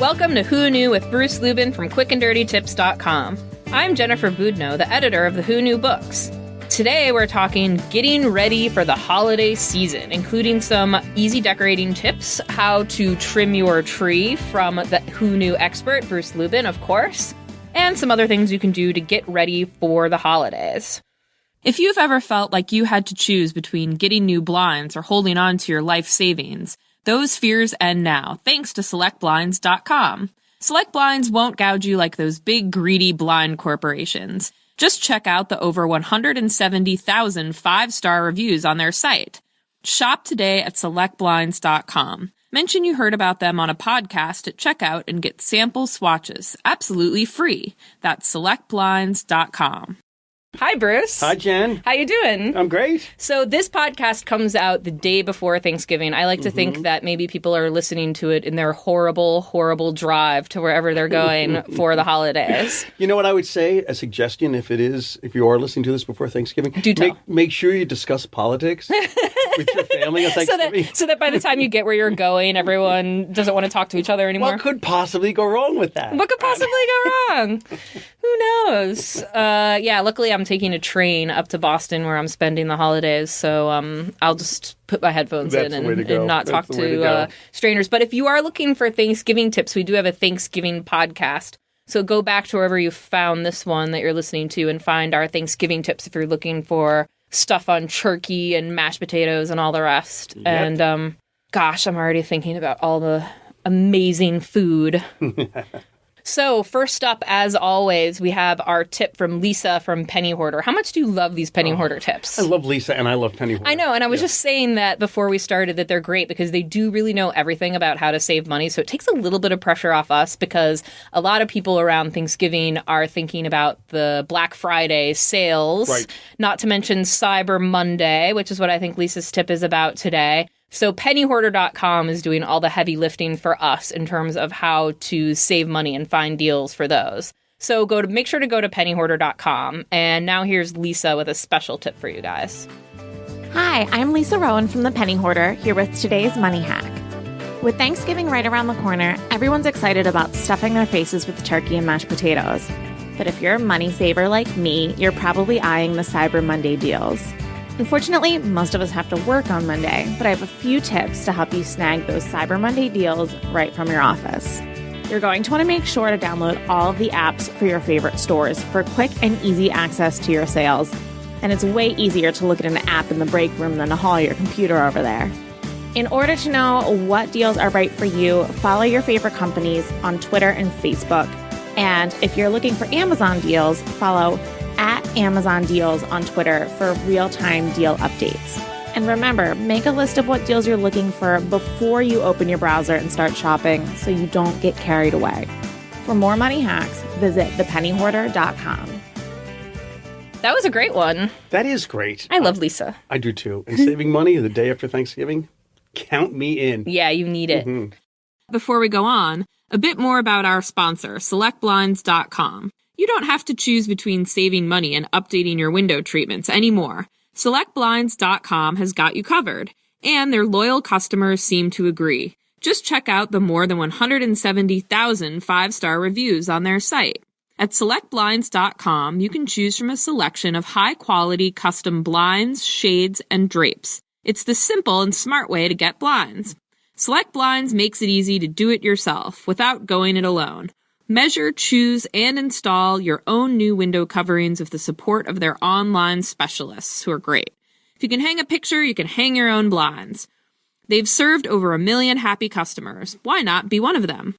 Welcome to Who Knew with Bruce Lubin from quickanddirtytips.com. I'm Jennifer Boudneau, the editor of the Who Knew books. Today we're talking getting ready for the holiday season, including some easy decorating tips, how to trim your tree from the Who Knew expert, Bruce Lubin, of course, and some other things you can do to get ready for the holidays. If you've ever felt like you had to choose between getting new blinds or holding on to your life savings, those fears end now, thanks to SelectBlinds.com. Select Blinds won't gouge you like those big, greedy blind corporations. Just check out the over 170,000 five-star reviews on their site. Shop today at SelectBlinds.com. Mention you heard about them on a podcast at checkout and get sample swatches, absolutely free. That's SelectBlinds.com. Hi, Bruce. Hi, Jen. How you doing? I'm great. So this podcast comes out the day before Thanksgiving. I like to think that maybe people are listening to it in their horrible, horrible drive to wherever they're going for the holidays. You know what I would say? A suggestion, if you are listening to this before Thanksgiving, do tell. Make sure you discuss politics with your family on Thanksgiving. So that by the time you get where you're going, everyone doesn't want to talk to each other anymore. What could possibly go wrong with that? What could possibly go wrong? Who knows? Luckily I'm taking a train up to Boston where I'm spending the holidays, so I'll just put my headphones in and not talk to strangers. But if you are looking for Thanksgiving tips, we do have a Thanksgiving podcast. So go back to wherever you found this one that you're listening to and find our Thanksgiving tips if you're looking for stuff on turkey and mashed potatoes and all the rest. Yep. And I'm already thinking about all the amazing food. So first up, as always, we have our tip from Lisa from Penny Hoarder. How much do you love these Penny Hoarder tips? I love Lisa and I love Penny Hoarder. I know, and I was just saying that before we started that they're great because they do really know everything about how to save money. So it takes a little bit of pressure off us because a lot of people around Thanksgiving are thinking about the Black Friday sales, right. Not to mention Cyber Monday, which is what I think Lisa's tip is about today. So pennyhoarder.com is doing all the heavy lifting for us in terms of how to save money and find deals for those. So make sure to go to pennyhoarder.com. And now here's Lisa with a special tip for you guys. Hi, I'm Lisa Rowan from the Penny Hoarder, here with today's money hack. With Thanksgiving right around the corner, everyone's excited about stuffing their faces with turkey and mashed potatoes. But if you're a money saver like me, you're probably eyeing the Cyber Monday deals. Unfortunately, most of us have to work on Monday, but I have a few tips to help you snag those Cyber Monday deals right from your office. You're going to want to make sure to download all of the apps for your favorite stores for quick and easy access to your sales. And it's way easier to look at an app in the break room than to haul your computer over there. In order to know what deals are right for you, follow your favorite companies on Twitter and Facebook. And if you're looking for Amazon deals, follow @Amazon Deals on Twitter for real-time deal updates. And remember, make a list of what deals you're looking for before you open your browser and start shopping so you don't get carried away. For more money hacks, visit thepennyhoarder.com. That was a great one. That is great. I love Lisa. I do too. And saving money the day after Thanksgiving, count me in. Yeah, you need it. Mm-hmm. Before we go on, a bit more about our sponsor, SelectBlinds.com. You don't have to choose between saving money and updating your window treatments anymore. SelectBlinds.com has got you covered, and their loyal customers seem to agree. Just check out the more than 170,000 five-star reviews on their site. At SelectBlinds.com, you can choose from a selection of high-quality custom blinds, shades, and drapes. It's the simple and smart way to get blinds. Select Blinds makes it easy to do it yourself without going it alone. Measure, choose, and install your own new window coverings with the support of their online specialists, who are great. If you can hang a picture, you can hang your own blinds. They've served over 1 million happy customers. Why not be one of them?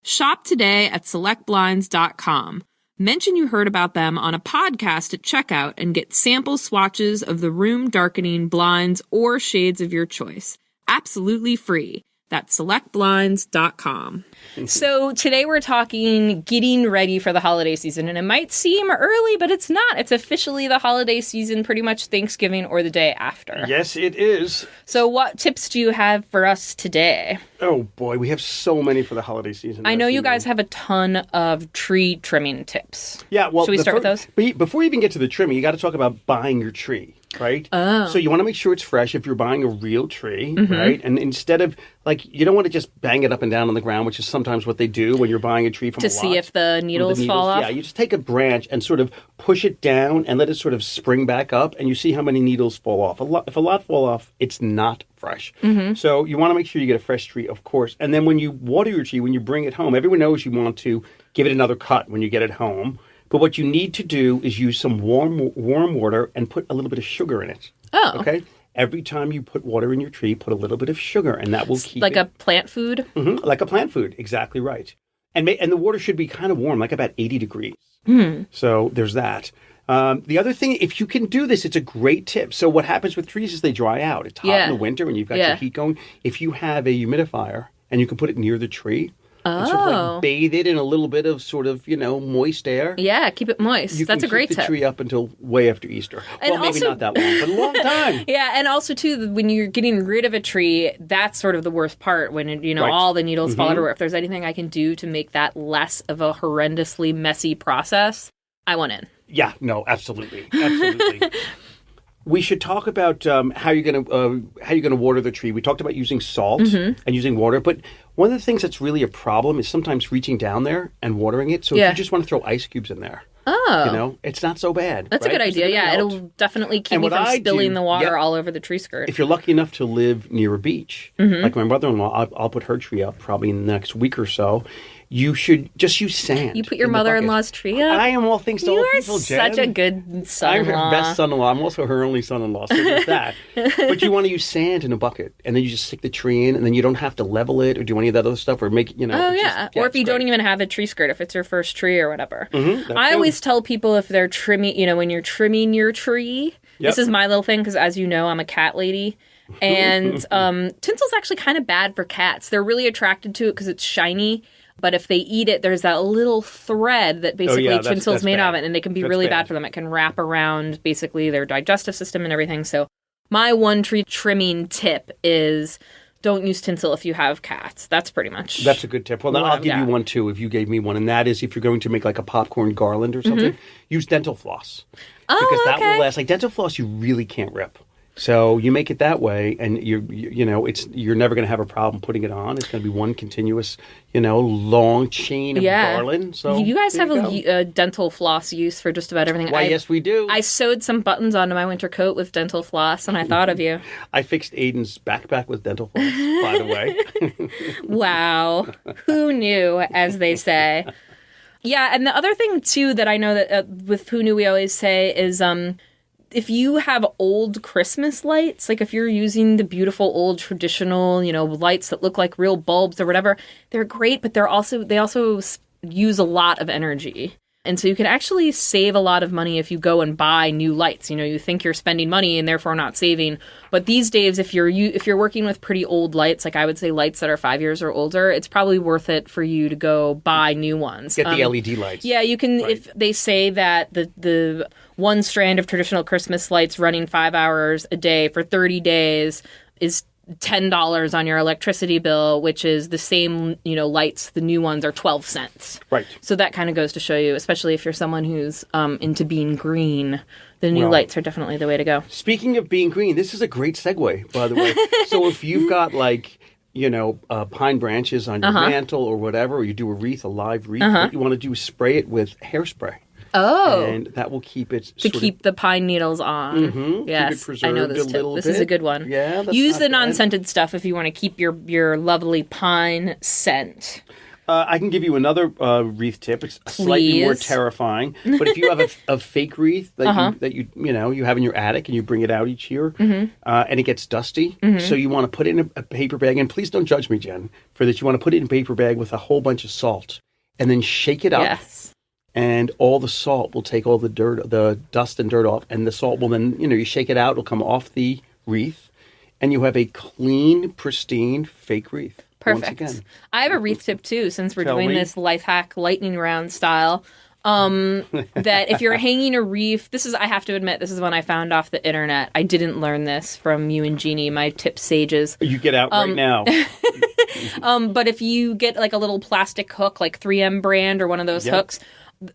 Shop today at SelectBlinds.com. Mention you heard about them on a podcast at checkout and get sample swatches of the room-darkening blinds or shades of your choice. Absolutely free. That's SelectBlinds.com. So today we're talking getting ready for the holiday season. And it might seem early, but it's not. It's officially the holiday season, pretty much Thanksgiving or the day after. Yes, it is. So what tips do you have for us today? Oh, boy. We have so many for the holiday season. I know you guys have a ton of tree trimming tips. Yeah, well, should we start with those? Before you even get to the trimming, you got to talk about buying your tree. right? Oh. So you want to make sure it's fresh if you're buying a real tree, right? And instead of, like, you don't want to just bang it up and down on the ground, which is sometimes what they do when you're buying a tree from a lot. To see if the needles fall off? Yeah, you just take a branch and sort of push it down and let it sort of spring back up, and you see how many needles fall off. If a lot fall off, it's not fresh. So you want to make sure you get a fresh tree, of course. And then when you water your tree, when you bring it home, everyone knows you want to give it another cut when you get it home. But what you need to do is use some warm water and put a little bit of sugar in it. Oh. Okay? Every time you put water in your tree, put a little bit of sugar, and that will keep like a plant food? Like a plant food, exactly right. And the water should be kind of warm, like about 80 degrees. So there's that. The other thing, if you can do this, it's a great tip. So what happens with trees is they dry out. It's hot in the winter when you've got your heat going. If you have a humidifier and you can put it near the tree, and sort of like bathe it in a little bit of sort of, moist air. Yeah, keep it moist. That's a great tip. You can keep the tree up until way after Easter. And well, maybe not that long, but a long time. Yeah, and also, too, when you're getting rid of a tree, that's sort of the worst part when, all the needles fall everywhere. If there's anything I can do to make that less of a horrendously messy process, I want in. Yeah, no, absolutely. Absolutely. We should talk about how you're going to water the tree. We talked about using salt and using water, but one of the things that's really a problem is sometimes reaching down there and watering it. So if you just want to throw ice cubes in there, it's not so bad. That's a good idea. Yeah, it'll definitely keep me from spilling the water all over the tree skirt. If you're lucky enough to live near a beach, like my mother-in-law, I'll put her tree up probably in the next week or so. You should just use sand. You put your mother-in-law's tree up? I am all things to all people, Jen. You are such a good son-in-law. I'm her best son-in-law. I'm also her only son-in-law, so there's that. But you want to use sand in a bucket, and then you just stick the tree in, and then you don't have to level it or do any of that other stuff or make it, Oh, yeah. Or if you don't even have a tree skirt, if it's your first tree or whatever. I always tell people if they're trimming, when you're trimming your tree, this is my little thing, because as you know, I'm a cat lady. And tinsel's actually kind of bad for cats. They're really attracted to it because it's shiny. But if they eat it, there's that little thread that basically tinsel's made of it, and it can be really bad for them. It can wrap around basically their digestive system and everything. So my one tree trimming tip is don't use tinsel if you have cats. That's pretty much. That's a good tip. Well, then I'll give you one too if you gave me one, and that is if you're going to make like a popcorn garland or something, use dental floss. Because that will last. Like dental floss, you really can't rip. So you make it that way, and you're never going to have a problem putting it on. It's going to be one continuous, long chain of garland. So you guys have a dental floss use for just about everything. Why, yes, we do. I sewed some buttons onto my winter coat with dental floss, and I thought of you. I fixed Aiden's backpack with dental floss, by the way. Wow. Who knew, as they say. Yeah, and the other thing, too, that I know that with Who Knew we always say is... if you have old Christmas lights, like if you're using the beautiful old traditional, lights that look like real bulbs or whatever, they're great, but they also use a lot of energy. And so you can actually save a lot of money if you go and buy new lights. You think you're spending money and therefore not saving. But these days, if you're working with pretty old lights, like I would say lights that are 5 years or older, it's probably worth it for you to go buy new ones. Get the LED lights. Yeah, you can. Right. If they say that the one strand of traditional Christmas lights running 5 hours a day for 30 days is $10 on your electricity bill, which is the same, lights, the new ones are 12 cents. Right. So that kind of goes to show you, especially if you're someone who's into being green, the new lights are definitely the way to go. Speaking of being green, this is a great segue, by the way. So if you've got pine branches on your mantle or whatever, or you do a live wreath, what you want to do is spray it with hairspray. Oh. And that will keep it... To keep the pine needles on. Yes, keep it I know this tip. This is a good one. Yeah, use the non-scented stuff if you want to keep your lovely pine scent. I can give you another wreath tip. It's slightly more terrifying. But if you have a fake wreath that you have in your attic and you bring it out each year and it gets dusty, so you want to put it in a paper bag. And please don't judge me, Jen, for this. You want to put it in a paper bag with a whole bunch of salt and then shake it up. Yes. And all the salt will take all the dirt, the dust and dirt off. And the salt will then, you shake it out. It'll come off the wreath. And you have a clean, pristine, fake wreath. Perfect. Once again. I have a wreath tip, too, since we're doing this life hack lightning round style. That if you're hanging a wreath, I have to admit, this is one I found off the internet. I didn't learn this from you and Jeannie, my tip sages. You get out right now. But if you get like a little plastic hook, like 3M brand or one of those hooks,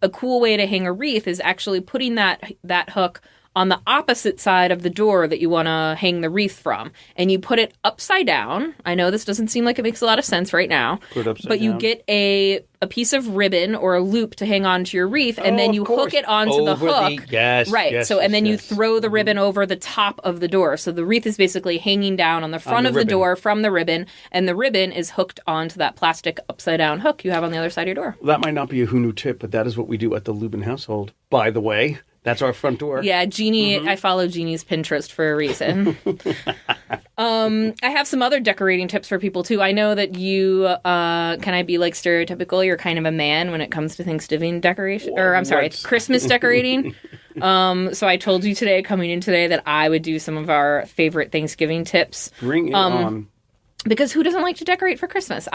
a cool way to hang a wreath is actually putting that hook on the opposite side of the door that you want to hang the wreath from. And you put it upside down. I know this doesn't seem like it makes a lot of sense right now. Put it upside but you down. get a piece of ribbon or a loop to hang onto your wreath, and then you hook it onto the hook. Yes, right. yes, so, and then you yes. throw the ribbon over the top of the door. So the wreath is basically hanging down on the front of the door from the ribbon, and the ribbon is hooked onto that plastic upside down hook you have on the other side of your door. That might not be a Who Knew tip, but that is what we do at the Lubin household. By the way, that's our front door. Yeah, Jeannie, I follow Jeannie's Pinterest for a reason. I have some other decorating tips for people, too. I know that you, can I be like stereotypical? You're kind of a man when it comes to Thanksgiving decoration. Or, I'm sorry, Christmas decorating. So I told you today, coming in today, that I would do some of our favorite Thanksgiving tips. Bring it on. Because who doesn't like to decorate for Christmas?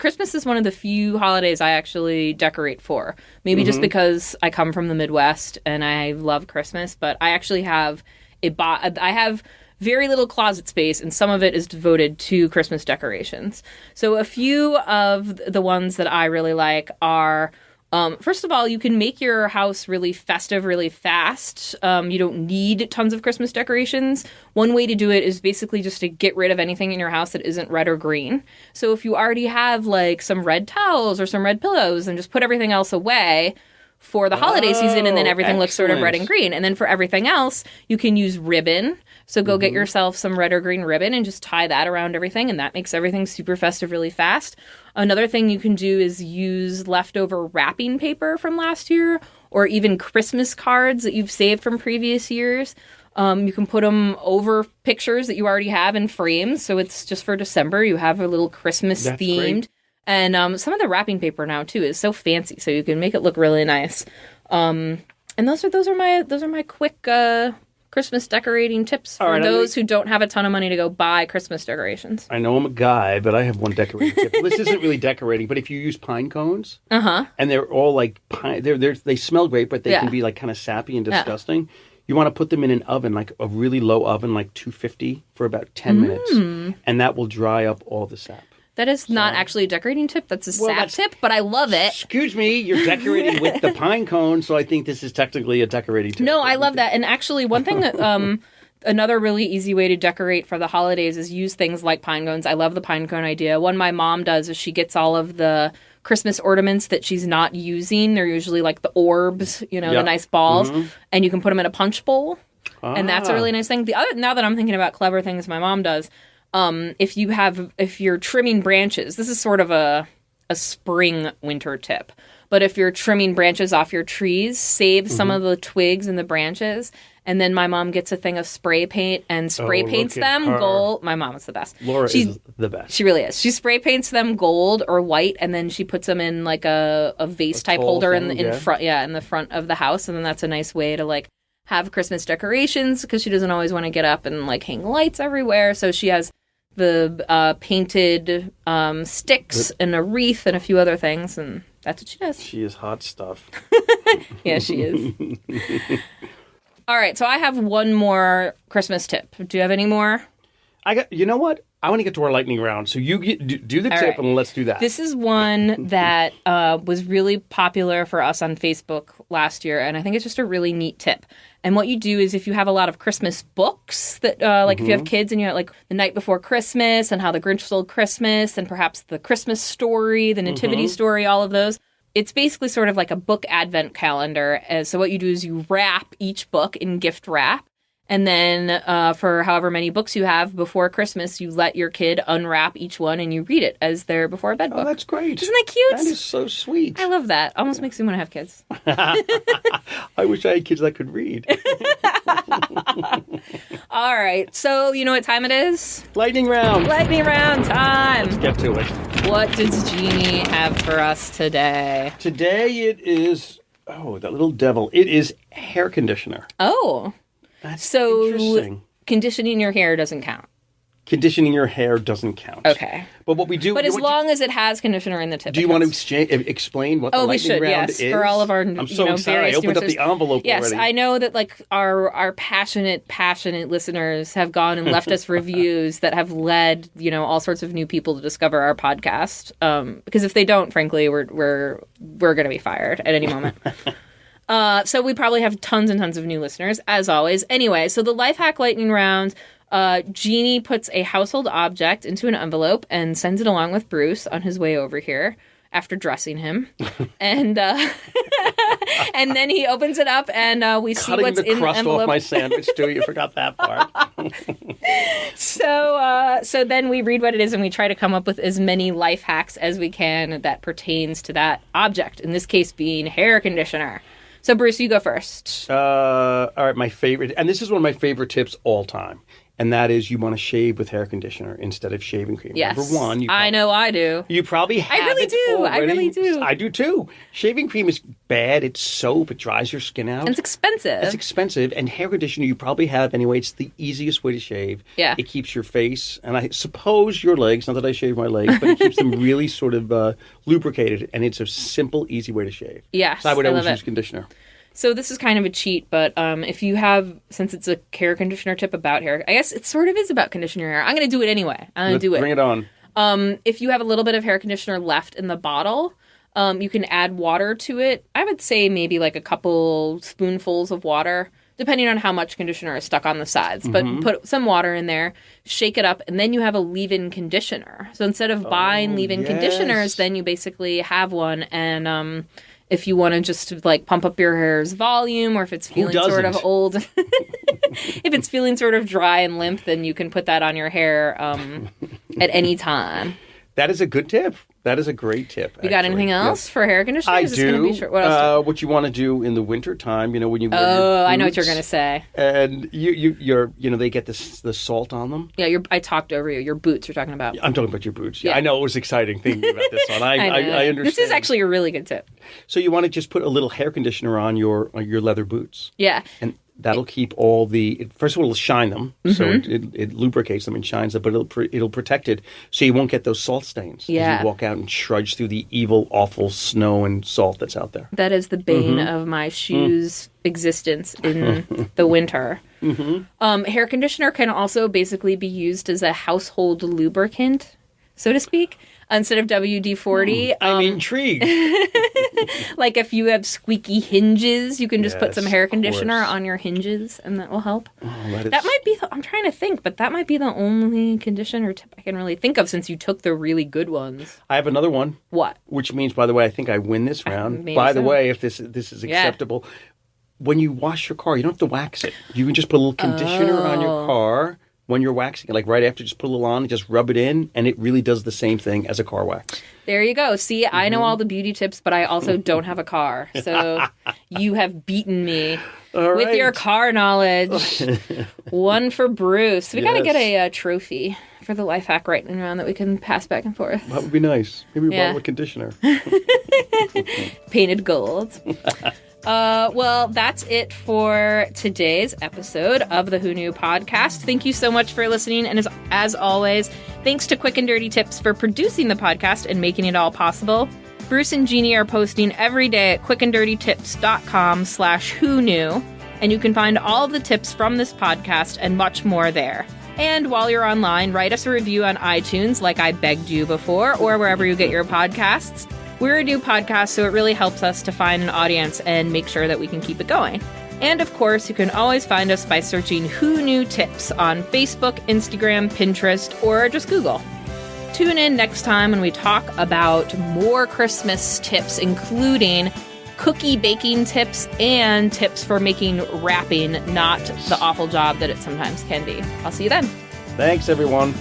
Christmas is one of the few holidays I actually decorate for. Maybe just because I come from the Midwest and I love Christmas, but I actually have I have very little closet space, and some of it is devoted to Christmas decorations. So a few of the ones that I really like are... first of all, you can make your house really festive really fast. You don't need tons of Christmas decorations. One way to do it is basically just to get rid of anything in your house that isn't red or green. So if you already have like some red towels or some red pillows, then just put everything else away for the holiday season, and then everything looks sort of red and green. And then for everything else, you can use ribbon. So go get yourself some red or green ribbon and just tie that around everything, and that makes everything super festive really fast. Another thing you can do is use leftover wrapping paper from last year, or even Christmas cards that you've saved from previous years. You can put them over pictures that you already have in frames, so it's just for December. You have a little Christmas themed. Great. And some of the wrapping paper now too is so fancy, so you can make it look really nice. And those are my quick Christmas decorating tips for those who don't have a ton of money to go buy Christmas decorations. I know I'm a guy, but I have one decorating tip. This isn't really decorating, but if you use pine cones, and they're all like pine, they smell great, but they can be like kind of sappy and disgusting. You want to put them in an oven, like a really low oven, like 250, for about 10 minutes, and that will dry up all the sap. That is not actually a decorating tip. That's a sap tip, but I love it. Excuse me, you're decorating with the pine cone, so I think this is technically a decorating tip. No, I love that. And actually, one thing that another really easy way to decorate for the holidays is use things like pine cones. I love the pine cone idea. One my mom does is she gets all of the Christmas ornaments that she's not using. They're usually like the orbs, the nice balls, and you can put them in a punch bowl. And that's a really nice thing. Now that I'm thinking about clever things my mom does, if you're trimming branches, this is sort of a spring winter tip. But if you're trimming branches off your trees, save some of the twigs and the branches. And then my mom gets a thing of spray paint and spray paints them gold. My mom is the best. Laura is the best. She really is. She spray paints them gold or white, and then she puts them in like a vase type holder in the front of the house. And then that's a nice way to like have Christmas decorations, because she doesn't always want to get up and like hang lights everywhere. So she has the painted sticks and a wreath and a few other things, and that's what she does. She is hot stuff. Yeah, she is. All right, so I have one more Christmas tip. Do you have any more? You know what? I want to get to our lightning round. So you do the tip, and let's do that. This is one that was really popular for us on Facebook last year, and I think it's just a really neat tip. And what you do is, if you have a lot of Christmas books that, if you have kids and you're like The Night Before Christmas and How the Grinch Stole Christmas and perhaps The Christmas Story, The Nativity Story, all of those, it's basically sort of like a book advent calendar. So what you do is you wrap each book in gift wrap. And then for however many books you have before Christmas, you let your kid unwrap each one and you read it as their before bed book. Oh, that's great. Isn't that cute? That is so sweet. I love that. Almost makes me want to have kids. I wish I had kids that could read. All right. So you know what time it is? Lightning round. Lightning round time. Let's get to it. What does Jeannie have for us today? Today it is, that little devil. It is hair conditioner. Oh. That's so interesting. Conditioning your hair doesn't count. Conditioning your hair doesn't count. Okay. But what we do... But as long as it has conditioner in the tip. Do you want to explain what the lightning round is? For all of our I'm so excited. I opened up the envelope already. Yes, I know that like our passionate listeners have gone and left us reviews that have led, all sorts of new people to discover our podcast. Because if they don't, frankly, we're going to be fired at any moment. So we probably have tons and tons of new listeners, as always. Anyway, so the life hack lightning round, Jeannie puts a household object into an envelope and sends it along with Bruce on his way over here after dressing him. And and then he opens it up and we see what's in the envelope. Cutting the crust off my sandwich, too. You forgot that part. So then we read what it is and we try to come up with as many life hacks as we can that pertains to that object, in this case being hair conditioner. So, Bruce, you go first. All right, my favorite, and this is one of my favorite tips all time, and that is you want to shave with hair conditioner instead of shaving cream. Yes. Number one. I know I do. You probably have I really it do. already. I really do. I do, too. Shaving cream is bad. It's soap. It dries your skin out. And it's expensive. It's expensive. And hair conditioner you probably have anyway. It's the easiest way to shave. Yeah. It keeps your face, and I suppose your legs, not that I shave my legs, but it keeps them really sort of lubricated, and it's a simple, easy way to shave. Yes, So I would always love use it. conditioner. So this is kind of a cheat, but if you have, since it's a hair conditioner tip about hair, I guess it sort of is about conditioning your hair. I'm going to do it anyway. I'm going to do it. Bring it on. If you have a little bit of hair conditioner left in the bottle, you can add water to it. I would say maybe like a couple spoonfuls of water, depending on how much conditioner is stuck on the sides. But put some water in there, shake it up, and then you have a leave-in conditioner. So instead of buying leave-in conditioners, then you basically have one. And if you want to just like pump up your hair's volume, or if it's feeling sort of old, if it's feeling sort of dry and limp, then you can put that on your hair at any time. That is a good tip. That is a great tip. You got anything else for hair conditioner? I Is this gonna do. be short? What else? What you want to do in the winter time, when you wear Oh, your I know what you're boots, going to say. And you're they get the salt on them. Yeah, I talked over you. Your boots you're talking about. I'm talking about your boots. Yeah, Yeah. I know it was exciting thinking about this one. I understand. This is actually a really good tip. So you want to just put a little hair conditioner on your leather boots. Yeah. And that'll keep all the. First of all, it'll shine them, so it lubricates them and shines them, but it'll protect it, so you won't get those salt stains. Yeah. As you walk out and trudge through the evil, awful snow and salt that's out there. That is the bane of my shoes' existence in the winter. Hair conditioner can also basically be used as a household lubricant, so to speak, instead of WD-40. I'm intrigued. Like if you have squeaky hinges, you can just put Yes, some hair of conditioner course. on your hinges, and that will help. Oh, That might be, I'm trying to think, but that might be the only conditioner tip I can really think of since you took the really good ones. I have another one. What? Which means, by the way, I think I win this round. Maybe By the so. way, if this is acceptable, when you wash your car, you don't have to wax it. You can just put a little conditioner on your car when you're waxing it. Like right after, just put a little on, just rub it in, and it really does the same thing as a car wax. There you go. See, I know all the beauty tips, but I also don't have a car. So you have beaten me All with right. your car knowledge. One for Bruce. We got to Yes. get a trophy for the life hack right around that we can pass back and forth. That would be nice. Maybe a Yeah. bottle of conditioner. Painted gold. Well, that's it for today's episode of the Who Knew podcast. Thank you so much for listening. And as always, thanks to Quick and Dirty Tips for producing the podcast and making it all possible. Bruce and Jeannie are posting every day at quickanddirtytips.com/who knew. And you can find all of the tips from this podcast and much more there. And while you're online, write us a review on iTunes like I begged you before, or wherever you get your podcasts. We're a new podcast, so it really helps us to find an audience and make sure that we can keep it going. And of course, you can always find us by searching Who Knew Tips on Facebook, Instagram, Pinterest, or just Google. Tune in next time when we talk about more Christmas tips, including cookie baking tips and tips for making wrapping not the awful job that it sometimes can be. I'll see you then. Thanks, everyone.